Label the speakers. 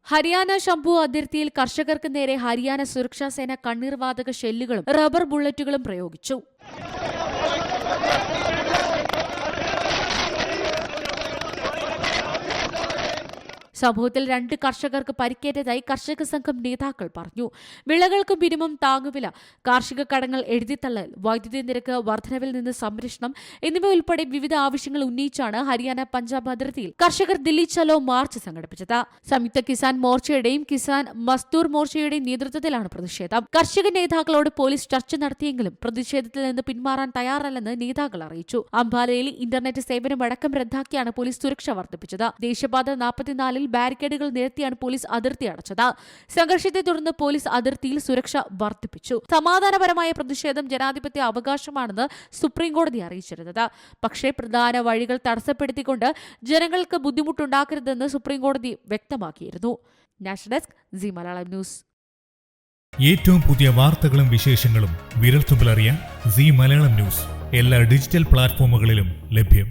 Speaker 1: ഹരിയാന ശംഭു അതിർത്തിയിൽ കർഷകർക്ക് നേരെ ഹരിയാന സുരക്ഷാ സേന കണ്ണീർവാതക ഷെല്ലുകളും റബ്ബർ ബുള്ളറ്റുകളും പ്രയോഗിച്ചു. സംഭവത്തിൽ 2 കർഷകർക്ക് പരിക്കേറ്റതായി കർഷക സംഘം നേതാക്കൾ പറഞ്ഞു. വിളകൾക്ക് മിനിമം താങ്ങുവില, കാർഷിക കടങ്ങൾ എഴുതിത്തള്ളൽ, വൈദ്യുതി നിരക്ക് വർധനവിൽ നിന്ന് സംരക്ഷണം എന്നിവ ഉൾപ്പെടെ വിവിധ ആവശ്യങ്ങൾ ഉന്നയിച്ചാണ് ഹരിയാന പഞ്ചാബ് അതിർത്തിയിൽ കർഷകർ ദില്ലി ചലോ മാർച്ച് സംഘടിപ്പിച്ചത്. സംയുക്ത കിസാൻ മോർച്ചയുടെയും കിസാൻ മസ്ദൂർ മോർച്ചയുടെയും നേതൃത്വത്തിലാണ് പ്രതിഷേധം. കർഷക നേതാക്കളോട് പോലീസ് ചർച്ച നടത്തിയെങ്കിലും പ്രതിഷേധത്തിൽ നിന്ന് പിന്മാറാൻ തയ്യാറല്ലെന്ന് നേതാക്കൾ അറിയിച്ചു. അംബാലയിൽ ഇന്റർനെറ്റ് സേവനമടക്കം റദ്ദാക്കിയാണ് പോലീസ് സുരക്ഷ വർദ്ധിപ്പിച്ചത്. ദേശീയപാത 44 ബാരിക്കേഡുകൾ നിരത്തിയാണ് പോലീസ് അതിർത്തി അടച്ചത്. സംഘർഷത്തെ തുടർന്ന് പോലീസ് അതിർത്തിയിൽ സുരക്ഷ വർദ്ധിപ്പിച്ചു. സമാധാനപരമായ പ്രതിഷേധം ജനാധിപത്യ അവകാശമാണെന്ന് സുപ്രീംകോടതി അറിയിച്ചിരുന്നത്. പക്ഷേ പ്രധാന വഴികൾ തടസ്സപ്പെടുത്തിക്കൊണ്ട് ജനങ്ങൾക്ക് ബുദ്ധിമുട്ടുണ്ടാക്കരുതെന്ന് സുപ്രീംകോടതി വ്യക്തമാക്കിയിരുന്നു. National desk, C Malayalam news.
Speaker 2: ഏറ്റവും പുതിയ വാർത്തകളും വിശേഷങ്ങളും വിരൽത്തുമ്പിലറിയാൻ സി മലയാളം ന്യൂസ് എല്ലാ ഡിജിറ്റൽ പ്ലാറ്റ്ഫോമുകളിലും ലഭ്യം.